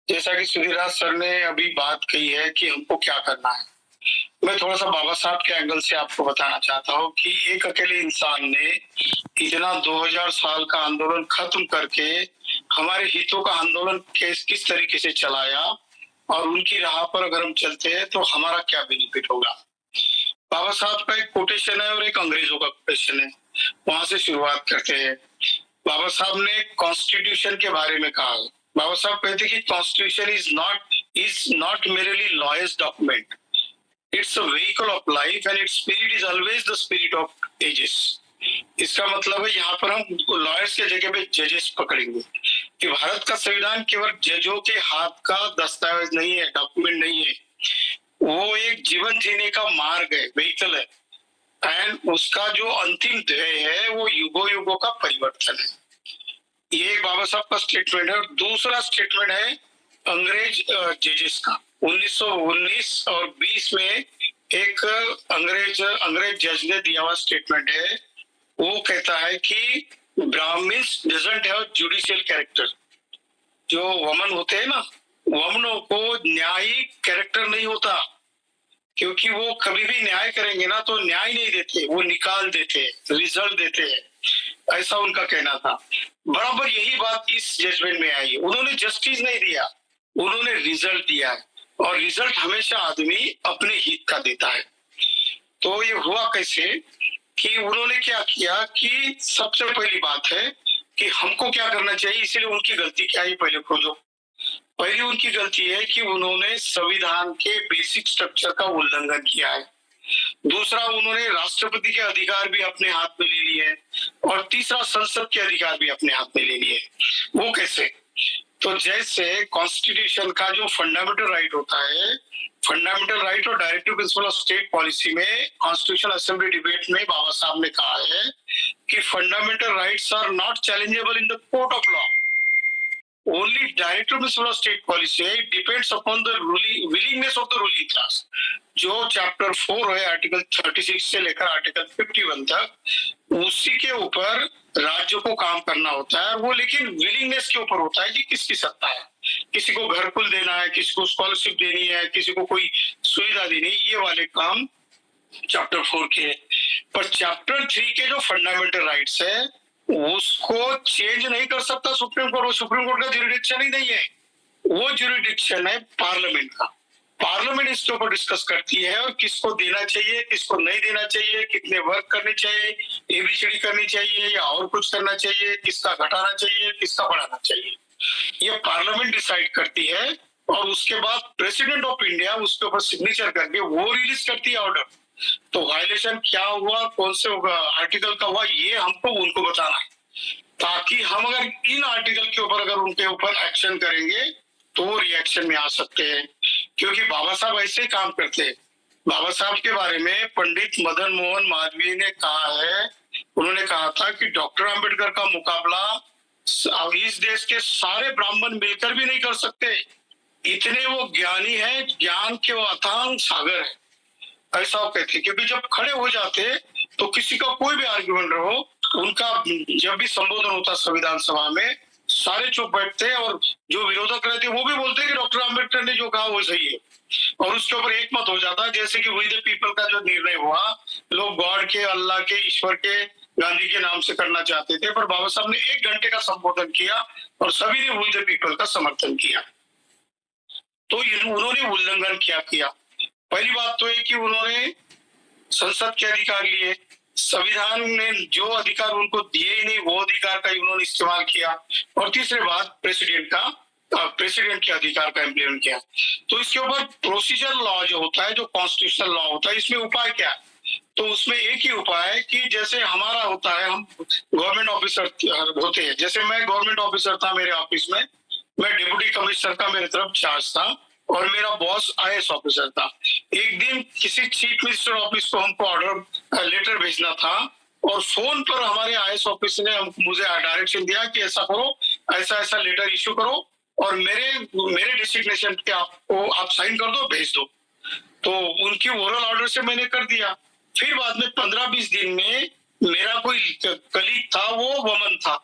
जैसा कि सुधीराज सर ने अभी बात कही है कि हमको क्या करना है, मैं थोड़ा सा बाबा साहब के एंगल से आपको बताना चाहता हूँ कि एक अकेले इंसान ने इतना 2000 साल का आंदोलन खत्म करके हमारे हितों का आंदोलन किस तरीके से चलाया और उनकी राह पर अगर हम चलते हैं तो हमारा क्या बेनिफिट होगा। बाबा साहब का एक कोटेशन है और एक अंग्रेजों का कोटेशन है, वहां से शुरुआत करते हैं। बाबा साहब ने कॉन्स्टिट्यूशन के बारे में कहा। बाबा साहब कहते कि constitution is not merely lawyers document, it's a vehicle of life and its spirit is always the spirit of ages. इसका मतलब है यहाँ पर हम लॉयर्स के जगह पे जजेस पकड़ेंगे कि भारत का संविधान केवल जजों के हाथ का दस्तावेज नहीं है, डॉक्यूमेंट नहीं है, वो एक जीवन जीने का मार्ग है, व्हीकल है, एंड उसका जो अंतिम ध्येय है वो युगों युगों का परिवर्तन है। ये बाबा साहब का स्टेटमेंट है। और दूसरा स्टेटमेंट है अंग्रेज जजेस का। 1919 और 20 में एक अंग्रेज जज ने दिया हुआ स्टेटमेंट है। वो कहता है कि Brahmins doesn't have judicial character. जो वमन होते हैं ना, वमनों को न्यायिक कैरेक्टर नहीं होता, क्योंकि वो कभी भी न्याय करेंगे ना तो न्याय नहीं देते, वो निकाल देते हैं, रिजल्ट देते हैं, ऐसा उनका कहना था। बराबर यही बात इस जजमेंट में आई। उन्होंने जस्टिस नहीं दिया, उन्होंने रिजल्ट दिया है, और रिजल्ट हमेशा आदमी अपने हित का देता है। तो ये हुआ कैसे कि उन्होंने क्या किया कि सबसे पहली बात है कि हमको क्या करना चाहिए, इसलिए उनकी गलती क्या है पहले खोजो। पहली उनकी गलती है कि उन्होंने संविधान के बेसिक स्ट्रक्चर का उल्लंघन किया है। दूसरा, उन्होंने राष्ट्रपति के अधिकार भी अपने हाथ में ले लिए हैं, और तीसरा, संसद के अधिकार भी अपने हाथ में ले लिए। वो कैसे? तो जैसे कॉन्स्टिट्यूशन का जो फंडामेंटल राइट होता है, फंडामेंटल राइट और directive principle of state policy में कॉन्स्टिट्यूशन असेंबली डिबेट में बाबा साहब ने कहा है कि fundamental rights are not challengeable in the court of law. Only directive principle of state policy depends upon the ruling willingness of the ruling class। जो chapter 4 है, article 36 से लेकर आर्टिकल 51 तक, उसी के ऊपर राज्यों को काम करना होता है। वो लेकिन विलिंगनेस के ऊपर होता है कि किसकी सत्ता है, किसी को घरकुल देना है, किसी को स्कॉलरशिप देनी है, किसी को कोई सुविधा देनी है, ये वाले काम चैप्टर 4 के। पर चैप्टर 3 के जो फंडामेंटल राइट्स है उसको चेंज नहीं कर सकता सुप्रीम कोर्ट। वो सुप्रीम कोर्ट का ज्यूरिडिक्शन ही नहीं है, वो ज्यूरिडिक्शन है पार्लियामेंट का। पार्लियामेंट इसके ऊपर डिस्कस करती है और किसको देना चाहिए, किसको नहीं देना चाहिए, कितने वर्क करने चाहिए, एबीसीडी करनी चाहिए या और कुछ करना चाहिए, किसका घटाना चाहिए, किसका बढ़ाना चाहिए, ये पार्लियामेंट डिसाइड करती है। और उसके बाद प्रेसिडेंट ऑफ इंडिया उसके ऊपर सिग्नेचर करके वो रिलीज करती है ऑर्डर। तो वायलेशन क्या हुआ, कौन से आर्टिकल का हुआ, ये हमको उनको बताना है, ताकि हम अगर इन आर्टिकल के ऊपर अगर उनके ऊपर एक्शन करेंगे तो रिएक्शन में आ सकते हैं। क्योंकि बाबा साहब ऐसे ही काम करते हैं। बाबा साहब के बारे में पंडित मदन मोहन मालवीय ने कहा है, उन्होंने कहा था कि डॉक्टर अंबेडकर का मुकाबला इस देश के सारे ब्राह्मण मिलकर भी नहीं कर सकते, इतने वो ज्ञानी है, ज्ञान के वो अथांग सागर है, ऐसा वो कहते। क्योंकि जब खड़े हो जाते तो किसी का कोई भी आर्ग्यूमेंट रहो, उनका जब भी संबोधन होता संविधान सभा में, सारे चुप बैठते और जो विरोधक रहते वो भी बोलते कि डॉक्टर अंबेडकर ने जो कहा वो सही है, और उसके ऊपर एक मत हो जाता। जैसे कि वी द पीपल का जो निर्णय हुआ, लोग गॉड के, अल्लाह के, ईश्वर के, गांधी के नाम से करना चाहते थे, पर बाबा साहब ने 1 घंटे का संबोधन किया और सभी ने वी द पीपल का समर्थन किया। तो उन्होंने उल्लंघन क्या किया? पहली बात तो है कि उन्होंने संसद के अधिकार लिए, संविधान ने जो अधिकार उनको दिए ही नहीं वो अधिकार का उन्होंने इस्तेमाल किया। और तीसरी बात, प्रेसिडेंट के अधिकार का इम्प्लीमेंट किया। तो इसके ऊपर प्रोसीजर लॉ जो होता है, जो कॉन्स्टिट्यूशनल लॉ होता है, इसमें उपाय क्या है? तो उसमें एक ही उपाय है कि जैसे हमारा होता है, हम गवर्नमेंट ऑफिसर होते हैं, जैसे मैं गवर्नमेंट ऑफिसर था मेरे ऑफिस में, मैं डिप्टी कमिश्नर का मेरे तरफ चार्ज था और मेरा बॉस आईएएस ऑफिसर था। एक दिन किसी चीफ मिनिस्टर ऑफिस को हमको ऑर्डर लेटर भेजना था, और फोन पर हमारे आईएएस ऑफिस ने मुझे डायरेक्शन दिया कि ऐसा करो, ऐसा ऐसा लेटर इश्यू करो, और मेरे डिसिग्नेशन पे आपको आप साइन कर दो, भेज दो। तो उनकी ओरल ऑर्डर से मैंने कर दिया। फिर बाद में 15-20 दिन में मेरा कोई कलीग था, वो वमन था,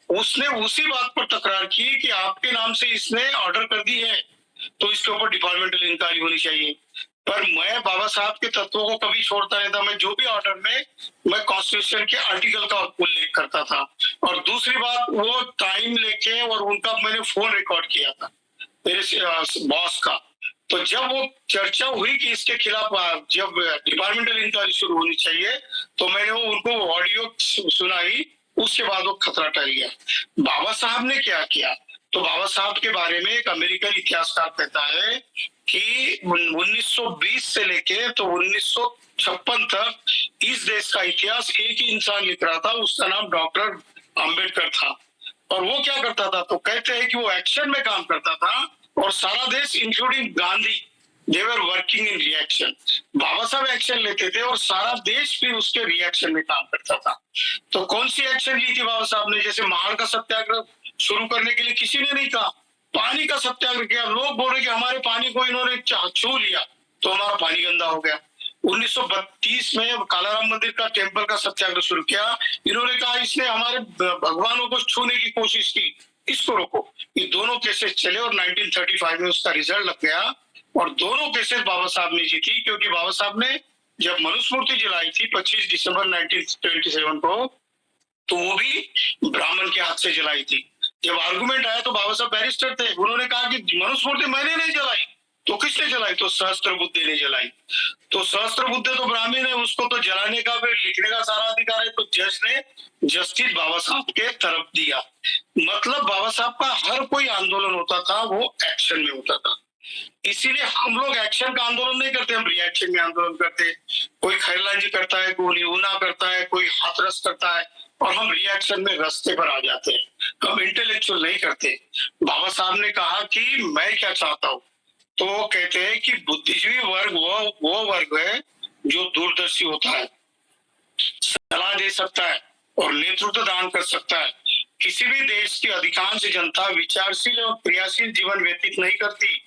उसने उसी बात पर तकरार की कि आपके नाम से इसने ऑर्डर कर दी है, तो इसके ऊपर डिपार्टमेंटल इंक्वायरी होनी चाहिए। पर मैं बाबा साहब के तत्वों को कभी छोड़ता नहीं था। मैं जो भी ऑर्डर में मैं कॉन्स्टिट्यूशन के आर्टिकल का उल्लेख करता था। और दूसरी बात, वो टाइम लेके और उनका मैंने फोन रिकॉर्ड किया था मेरे बॉस का। तो जब वो चर्चा हुई कि इसके खिलाफ जब डिपार्टमेंटल इंक्वायरी शुरू होनी चाहिए, तो मैंने वो उनको ऑडियो सुनाई। उसके बाद वो खतरा टल गया। बाबा साहब ने क्या किया, तो बाबा साहब के बारे में एक अमेरिकन इतिहासकार कहता है कि 1920 से लेके तो 1956 तक इस देश का इतिहास एक ही इंसान लिख रहा था, उसका नाम डॉक्टर अंबेडकर था। और वो क्या करता था, तो कहते हैं कि वो एक्शन में काम करता था और सारा देश including Gandhi they were working in reaction. Baba Saheb action लेते थे और सारा देश भी उसके रिएक्शन में काम करता था। तो कौन सी एक्शन ली थी बाबा साहब ने? जैसे महाड़ का सत्याग्रह शुरू करने के लिए किसी ने नहीं कहा, पानी का सत्याग्रह किया। लोग बोल रहे कि हमारे पानी को इन्होंने छू लिया तो हमारा पानी गंदा हो गया। 1932 में कालाराम मंदिर का टेम्पल का सत्याग्रह शुरू किया। इन्होंने कहा इसने हमारे भगवानों को छूने की कोशिश की, इसको रोको। ये दोनों केसेस चले और 1935 में उसका रिजल्ट लग गया और दोनों केसेस बाबा साहब ने जीती। क्योंकि बाबा साहब ने जब मनुस्मृति जलाई थी 25 दिसंबर 1927 को, तो वो भी ब्राह्मण के हाथ से जलाई थी। जब आर्गुमेंट आया तो बाबा साहब बैरिस्टर थे, उन्होंने कहा कि मनुस्मृति मैंने नहीं जलाई, तो किसने जलाई? तो सहस्त्र बुद्धे ने जलाई। तो सहस्त्र बुद्धे तो ब्राह्मण है, उसको तो जलाने का फिर लिखने का सारा अधिकार है। तो जज ने जस्टिस बाबा साहब के तरफ दिया। मतलब बाबा साहब का हर कोई आंदोलन होता था वो एक्शन में होता था। इसीलिए हम लोग एक्शन का आंदोलन नहीं करते, हम रिएक्शन में आंदोलन करते। कोई खैरलाल जी करता है, कोई ऊना करता है, कोई हाथरस करता है और हम रिएक्शन में रास्ते पर आ जाते हैं। हम इंटेलेक्चुअल नहीं करते। बाबा साहब ने कहा कि मैं क्या चाहता हूँ, तो वो कहते हैं कि बुद्धिजीवी वर्ग वो वर्ग है जो दूरदर्शी होता है, सलाह दे सकता है और नेतृत्व दान कर सकता है। किसी भी देश की अधिकांश जनता विचारशील और क्रियाशील जीवन व्यतीत नहीं करती।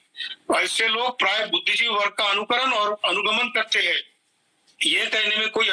ऐसे लोग प्राय बुद्धिजीवी वर्ग का अनुकरण और अनुगमन करते हैं। ये कहने में कोई